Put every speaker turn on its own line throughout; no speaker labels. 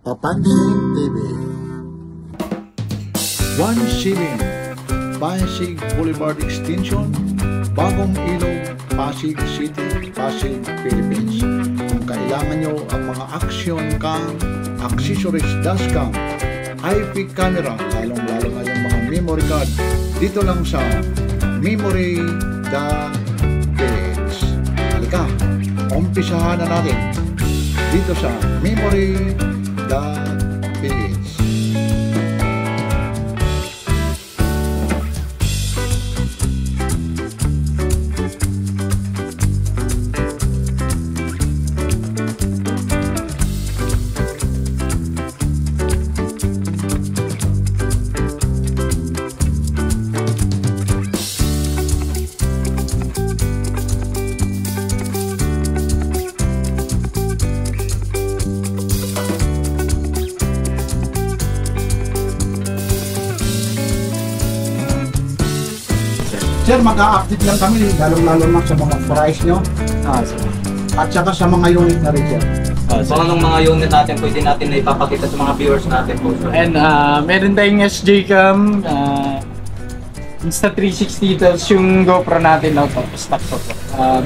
Papansin TV. One Shilling, Pasig Boulevard Extension, Bagong Ilog, Pasig City, Pasig, Philippines. Kung kailangan nyo ang mga action cam, accessories dashcam, IP camera, lalong-lalo na yung mga memory card, dito lang sa Memory the Village. Halika, umpisahan na natin dito sa Memory the Village. Sir, mag-a-update lang kami, lalong-lalo na sa mga price nyo. At saka sa mga unit na rin, sir.
So, anong mga unit natin pwede natin na ipapakita sa mga viewers natin po, sir?
And meron tayong SJ-Cam, Insta360, tapos yung GoPro natin out of stock po.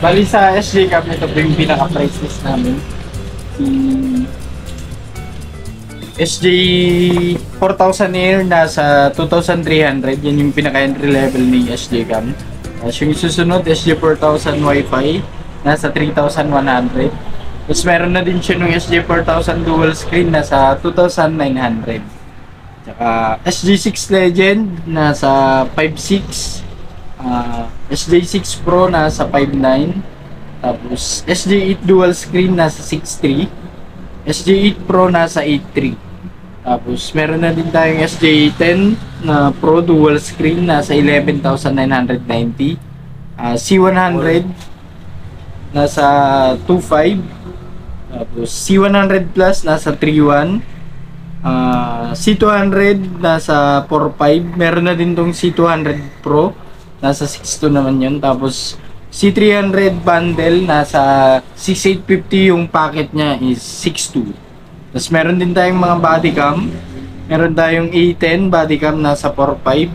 Bali sa SJ-Cam, ito po yung pinaka-price list namin. SJ4000 Air nasa 2,300, yan yung pinaka-entry level ni SJ-Cam. Yung susunod, SJ4000 Wi-Fi, nasa 3,100. Tapos meron na din siya ng SJ4000 dual screen, nasa 2,900. Tsaka SJ6 Legend, nasa 5,600. SJ6 Pro, nasa 5,900. Tapos SJ8 dual screen, nasa 6,300. SJ8 Pro, nasa 8,300. Tapos meron na din tayong SJ10 na Pro dual screen, nasa 11,990. C100 nasa 2,500. Tapos C100 Plus nasa 3,100. C200 nasa 4,500. Meron na din tong C200 Pro, nasa 6,200 naman yun. Tapos C300 bundle nasa 6,850, yung packet niya is 6,200. Tapos meron din tayong mga body cam. Meron tayong A10 body cam, nasa 4,500.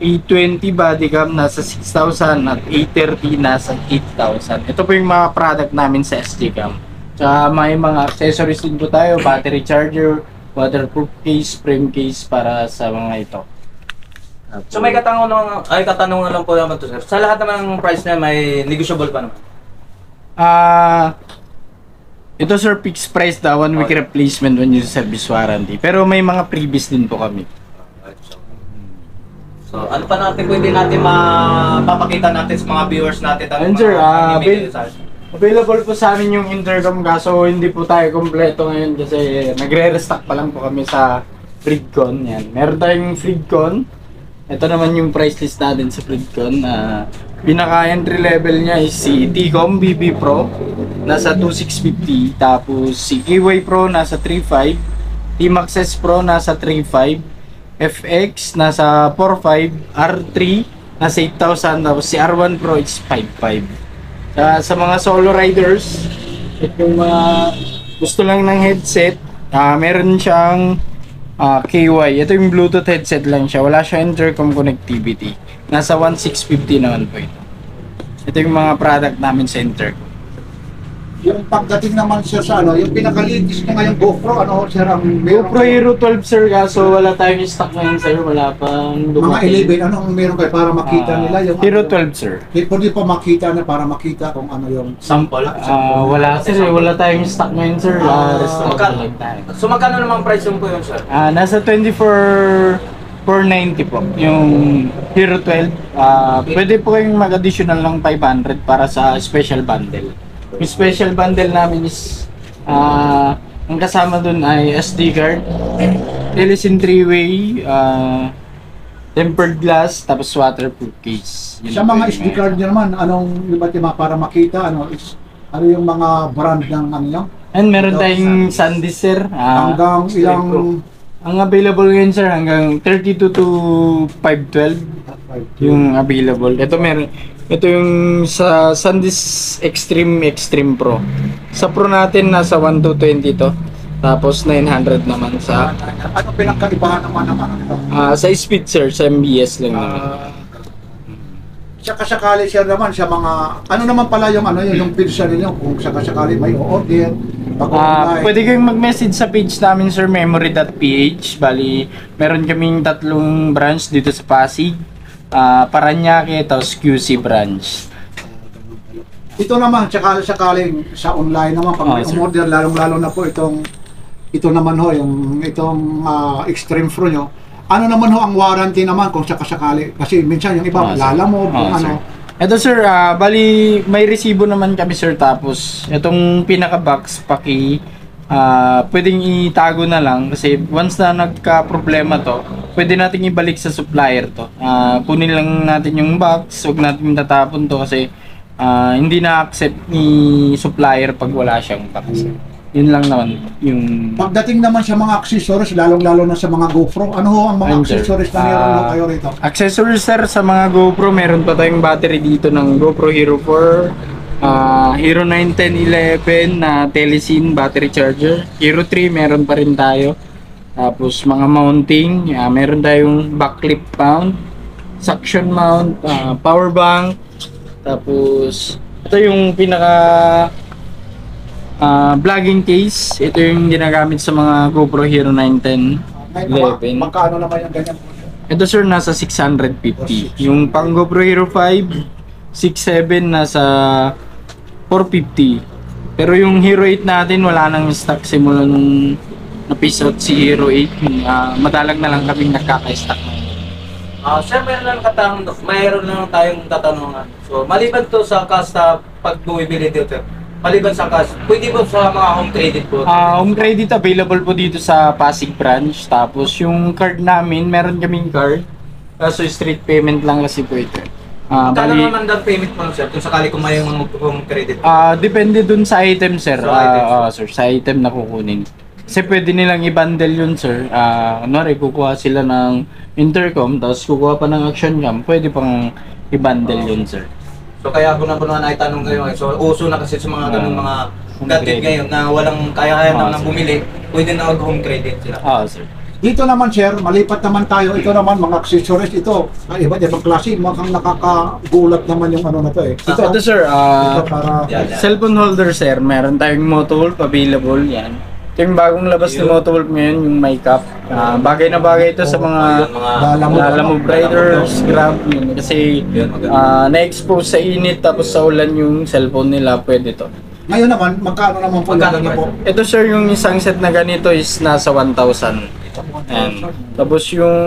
A20 body cam, nasa 6,000. At A30 nasa 8,000. Ito po yung mga product namin sa SJ-Cam. Tsaka may mga accessories din po tayo, battery charger, waterproof case, frame case para sa mga ito.
So may katanungan lang po naman to, sir. Sa lahat naman ng price na may negotiable pa naman?
Ito sir, fixed price daw, 1 week replacement, 1 year service warranty. Pero may mga previous din po kami.
So ano pa natin pwede natin mapapakita natin sa mga viewers natin?
And sir, available po sa amin yung intercom, kaso hindi po tayo kompleto ngayon kasi nagre-restock pa lang po kami sa Freedcon. Yan. Meron tayong Freedcon. Ito naman yung price list natin sa Freedcon. Pinaka-entry level niya is si T-Com BB Pro, nasa 2,650. Tapos si Kiwi Pro, nasa 3,500. T-Max S Pro, nasa 3,500. FX, nasa 4,500. R3, nasa 8,000. Tapos si R1 Pro, is 5,500. Sa mga solo riders, kung gusto lang ng headset, meron siyang KY. Ito yung Bluetooth headset lang siya. Wala siya intercom connectivity. Nasa 1,650 naman po ito. Ito yung mga product namin sa intercom.
Yung pagdating naman sir sa yung pinaka-latest na ngayong GoPro, sir, ang
GoPro Hero 12 sir, kaso wala tayong stock ngayon sir. Wala pang
dumating. Mga 11, anong meron kayo para makita nila? Yung
Hero 12 sir.
Pwede pa makita na para makita kung ano yung
sample?
Wala sir, wala tayong stock ngayon sir.
So magkano naman price yung po yun sir?
Nasa 24,490 po yung Hero 12. Pwede po kayong mag-additional ng 500 para sa special bundle. Yung special bundle namin is ang kasama dun ay SD card, Telesin 3-way, tempered glass, tapos waterproof case.
Sa mga SD card nyo naman, anong iba't iba para makita, ano yung mga brand ng ano yan?
And meron tayong SanDisk sir.
Hanggang ilang...
Ang available ngayon sir, hanggang 32 to 512 yung available. Ito meron, Ito yung sa SanDisk Extreme Pro. Sa Pro natin nasa 1220 to. Tapos 900 naman sa
Ano pinagkaibahan naman naman ito?
sa speed sir, sa MBS lang naman.
Sakasakali siya naman sa mga ano naman pala yung ano yung pizza ninyo kung sakasakali may order pag-online.
Pwede kayong mag-message sa page namin sir, memory.ph. Bali, meron kaming 3 branch dito sa Pasig. Paranaque, tapos QC branch.
Ito naman sakasakaling sa online naman pag may
sir.
order lalong-lalo na po ito naman ho yung itong Extreme Pro nyo. Ano naman ho ang warranty naman kung sakasakali kasi minsan yung iba lalamog kung ano.
Ito sir, bali may resibo naman kami sir, tapos itong pinaka-box pwedeng itago na lang kasi once na nagka-problema to, pwede natin ibalik sa supplier to. Kunin lang natin yung box, huwag natin tatapon to kasi hindi na-accept ni supplier pag wala siyang box. Yun lang naman yung...
Pagdating naman sa mga accessories, lalong-lalo na sa mga GoPro, ano ho ang mga accessories na meron ho kayo rito?
Accessories sir, sa mga GoPro, meron pa tayong battery dito ng GoPro Hero 4, Hero 9, 10, 11 na Telecine battery charger. Hero 3 meron pa rin tayo. Tapos mga mounting, meron tayong backclip mount, suction mount, power bank. Tapos ito yung pinaka vlogging case. Ito yung ginagamit sa mga GoPro Hero 9, 10, 11.
Magkano naman yung ganyan?
Ito sir, nasa 650. Yung pang GoPro Hero 5, 6.7 nasa 450. Pero yung Hero 8 natin wala nang stock simula nung na-piece out si Hero 8. Madalang na lang kaming nagkaka-stock.
Sir, mayroon lang tayong tatanungan. So, maliban to sa cost pag bumibili dito, maliban sa cash, pwede po sa mga home credit po?
Home credit available po dito sa Pasig branch. Tapos yung card namin, meron kaming card. So street payment lang kasi po ito.
Kano naman ang payment mo sir, kung sakali kung may mga home credit?
Depende dun sa item sir.
Sa
Sir, sa item na kukunin. Kasi pwede nilang i-bundle yun sir. Kunwari kukuha sila ng intercom, tapos kukuha pa ng action cam, pwede pang i-bundle yun sir.
So kaya ako na po naman itanong ngayon. So uso na kasi sa mga ganun mga gadget ngayon na walang kaya-kaya na bumili, pwede na mag-home credit sila.
Sir.
Dito naman sir, malipat naman tayo. Ito naman mga accessories ito. Iba't ibang klase, mukhang nakakagulat naman yung ano na to eh.
Ito sir,
ito para
cellphone holder sir, meron tayong Motowolf available yan. Ito yung bagong labas ni Motowolf ngayon, yung may cup. Bagay na bagay ito sa mga lalamove riders, grab yun. Kasi na-expose sa init tapos sa ulan yung cellphone nila, pwede to.
ngayon naman, magkano naman po yung ganyan po?
Ito sir, yung isang set na ganito is nasa 1,000. Tapos yung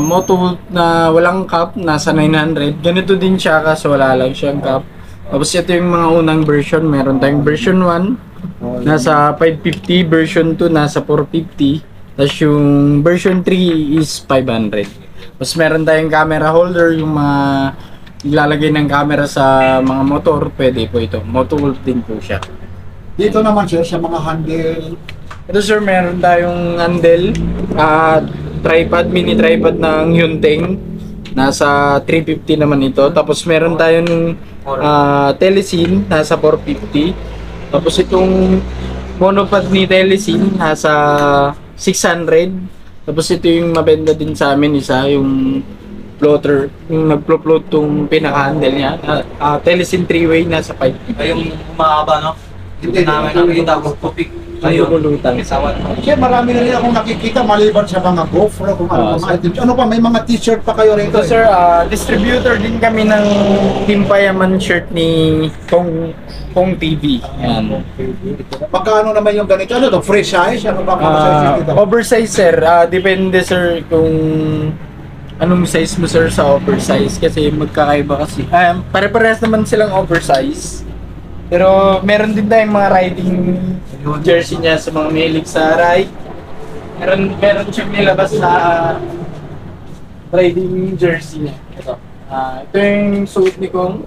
Motowolf na walang cup, nasa 900. Ganito din siya kaso wala lang siyang cup. Tapos ito yung mga unang version, meron tayong version 1. Nasa 550, version 2 nasa 450, tapos yung version 3 is 500. Tapos meron tayong camera holder, yung mga ilalagay ng camera sa mga motor, pwede po ito. Motowolf din po siya.
Dito naman sir, sa mga handle.
Ito sir, meron tayong handle, tripod, mini tripod ng Hyundai. Nasa 350 naman ito. Tapos meron tayong Telecine, nasa 450. Tapos itong monopod ni Telecine nasa 600. Tapos ito yung mabenta din sa amin, isa yung floater, yung nagflo-float tong pinaka-handle niya. Telecine 3-way nasa 550.
Ay, yung mahaba no? Hindi namin nakikita ko tupik.
Ayun, pulutan.
Sir, marami na rin akong nakikita maliban sa mga GoPro, kung ano mga items. Ano pa, may mga t-shirt pa kayo rito?
Ito sir, distributor din kami ng Team Payaman shirt ni Kong TV. Yan.
Magkano naman yung ganito? Ano to? Free size? Ano ba mga size dito?
Oversize sir, depende sir kung anong size mo sir sa oversize kasi magkakaiba kasi. Pare-parehas naman silang oversize. Pero meron din tayong mga riding jersey niya sa mga mahilig sa ride. Meron siyang nilabas na riding jersey niya. Ito yung suit ni Kong.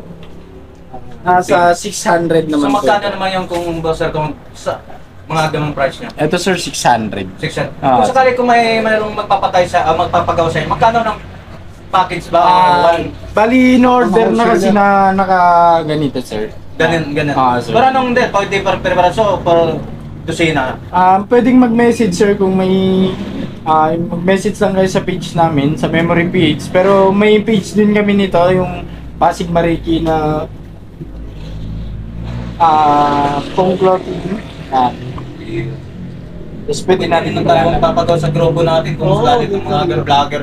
Nasa 600 naman.
So magkano naman yung kung sir kung sa mga ganung price niya?
Ito sir, 600.
600. Kung sakali kung mayroong magpapatay sa magpapagawa sa inyo, magkano ng package ba? One?
Bali, in-order na kasi na naka-ganito, sir.
Ganun.
Sir.
Pero anong hindi? Pwede per preparasyon o dosina?
Pwedeng mag-message, sir, kung may mag-message lang kayo sa page namin, sa memory page. Pero may page din kami nito, yung Pasig Mariki na phone clothing. Tapos pwede natin
Hindi natin papagaw sa grupo natin kung saan itong mga vlogger,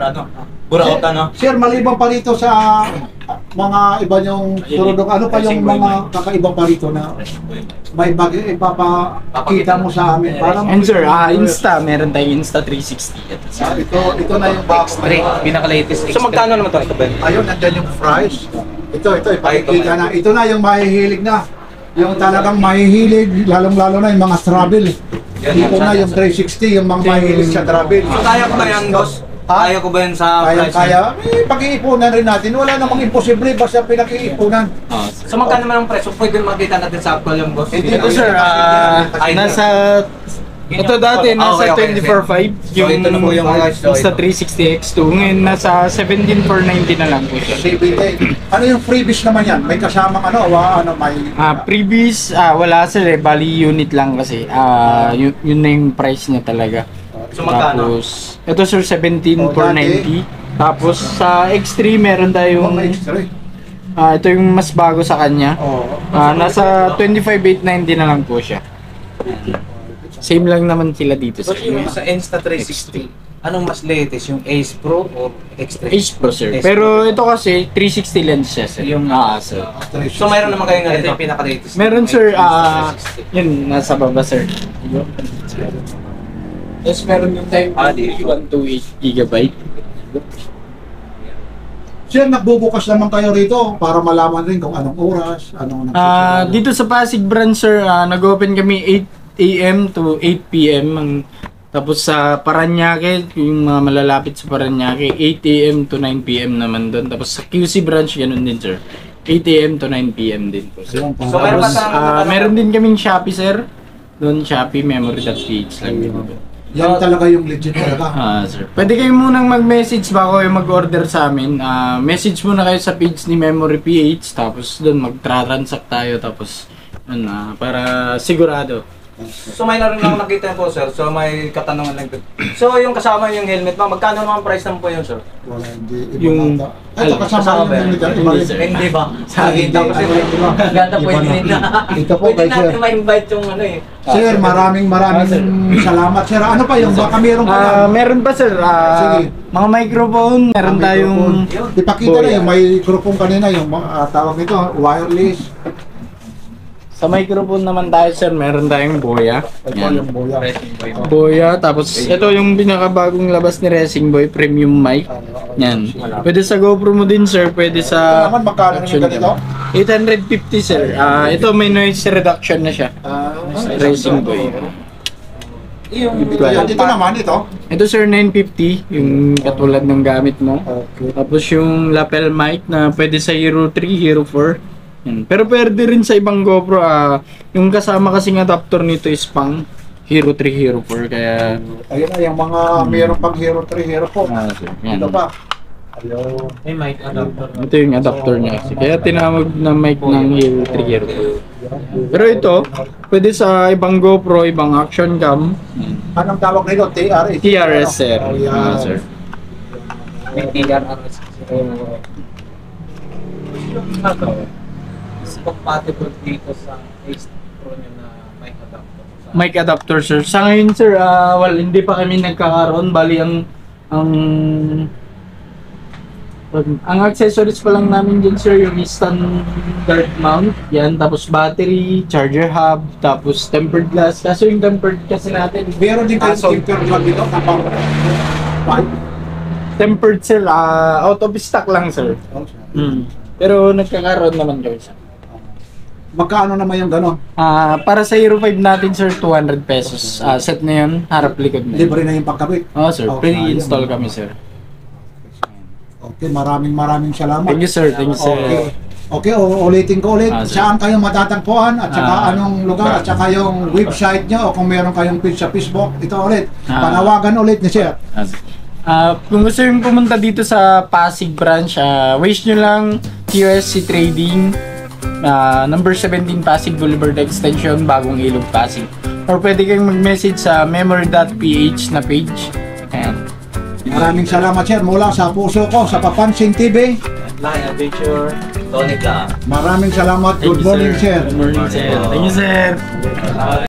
buraot,
Sir, maliban pa rito sa mga iba niyong product, ano pa yung mga kakaiba pa rito na may ipapakita mo sa amin? Parang
And sir, Insta, meron tayong Insta 360.
ito na yung box.
pinaka-latest. So magkano naman ito, Ben?
Ayun, nandyan yung fries. Ito, ipakikita na. Ito na yung mahihilig na. Yung talagang mahihilig, lalong-lalo na yung mga travel. Ito na yung 360, yung mga mahihilig sa travel.
So kaya ko ba yan, boss? Kaya ko ba yan sa price?
Kaya, pag-iipunan rin natin. Wala namang imposible basta pinag-iipunan.
So magkano naman ang presyo? Pwede makita natin sa actual yung boss?
Ito sir, nasa ito dati nasa 24.5
So, ito na po yung
Insta 360 X2. Ngayon nasa 17,490 na lang po siya.
Ano yung freebies naman yan? May kasamang may...
Previous, wala sir eh. Bali unit lang kasi. Yun na yung price niya talaga.
So magkano?
Tapos, ito sir 17,490. Tapos sa X3 meron tayong ito yung mas bago sa kanya. Nasa 25,890 na lang po siya. Same lang naman sila dito sa
Yung sa Insta 360, anong mas latest? Yung Ace Pro o X3?
Ace Pro sir.
Ace
Pero ito kasi 360 lens siya sir.
Yung
sir.
So mayroon naman kayong
Ito
ganito?
yung pinaka-latest.
Meron sir,
Insta 360.
yun, nasa baba sir. Tapos meron yung time 128 GB.
Sir, nagbubukas naman kayo rito para malaman rin kung anong oras, anong
Dito sa Pasig branch sir, nag-open kami 8 AM to 8 PM. Tapos sa Paranaque, yung mga malalapit sa Paranaque, 8 AM to 9 PM naman doon. Tapos sa QC branch, ganun din sir. 8 AM to 9 PM din po sir.
So meron pa
Tapos meron din kaming Shopee sir. Doon Shopee memory.ph lang din po.
Yan talaga yung legit talaga.
Sir. Pwede kayo munang mag-message bago kayo mag-order sa amin. Message muna kayo sa page ni Memory PH, tapos doon mag-transact tayo, tapos para sigurado.
So may naroon lang nakita po sir, so may katanungan lang. So yung kasama yung helmet ba, magkano naman price naman po yun sir?
Wala, hindi.
Yung-
Ito kasama
ba
yung
yan?
military.
Hindi, sir.
Hindi ba?
Hindi.
Tapos ganda po yun na.
Ito po
Pwede
kay sir.
natin ma-invite yung
Sir, maraming salamat sir. Ano pa yung baka meron pa yan?
Meron pa sir,
Sige.
mga microphone, meron tayong
Ipakita na
Boya.
yung microphone kanina, yung tawag nito, wireless.
sa microphone naman tayo sir, meron tayong Boya.
Ito
Yan.
yung boya.
Boya, tapos ito yung pinakabagong labas ni Racing Boy, premium mic. Yan. Pwede sa GoPro mo din sir, pwede sa
Naman, magkano
action
yung ganito?
cam. 850 sir. Ito may noise reduction na siya. Racing Boy.
Dito naman, ito.
Ito sir 950, yung katulad ng gamit mo.
Okay.
Tapos yung lapel mic na pwede sa Hero 3, Hero 4. Yan. Pero pwede rin sa ibang GoPro. Yung kasama kasing adapter nito is pang Hero 3, Hero 4. Kaya
Ayun na, yung mga meron pang Hero 3, Hero 4.
yan.
Ito pa. Ayun.
May mic adapter.
Ito yung adapter niya kasi. Kaya tinawag na mic ng Hero 3, Hero 4. Pero ito, pwede sa ibang GoPro, ibang action cam.
Anong tawag nito? TRS?
TRS sir.
Oh, yan.
Sir.
May TRS. Is compatible dito sa Ace Pro nyo na mic adapter.
Mic adapter sir. Sa ngayon sir, hindi pa kami nagkakaroon. Bali ang accessories pa lang namin dyan sir, yung standard mount, yan, tapos battery, charger hub, tapos tempered glass. Kaso yung tempered kasi natin,
Meron din kayong temper plug dito na pang
tempered sir, out of stock lang sir. Pero nagkakaroon naman kami sir.
Magkano naman yung gano'n?
Para sa Hero 5 natin sir, 200 pesos. Set na yun, harap likod na.
Libre na yung pagkabit.
Oo sir,
Oh,
pre-install kami sir.
Okay, maraming salamat.
Thank you sir, thank you sir.
Okay. Okay, ulitin ko ulit.
Sir.
Saan kayo matatagpuan at saka anong lugar at saka yung website nyo o kung meron kayong page sa Facebook. Ito ulit. Panawagan ulit ni Sir.
Sir. Kung gusto yung pumunta dito sa Pasig branch, wish nyo lang QSC Trading, number 17 Pasig Boulevard Extension, Bagong Ilog, Pasig. Or pwede kayong mag-message sa memory.ph na page. Ayan.
Maraming salamat sir mula sa puso ko sa Papansin TV.
Lion Adventure, Tony Clark.
Maraming salamat. Good morning sir.
Good morning, sir. Thank you, sir.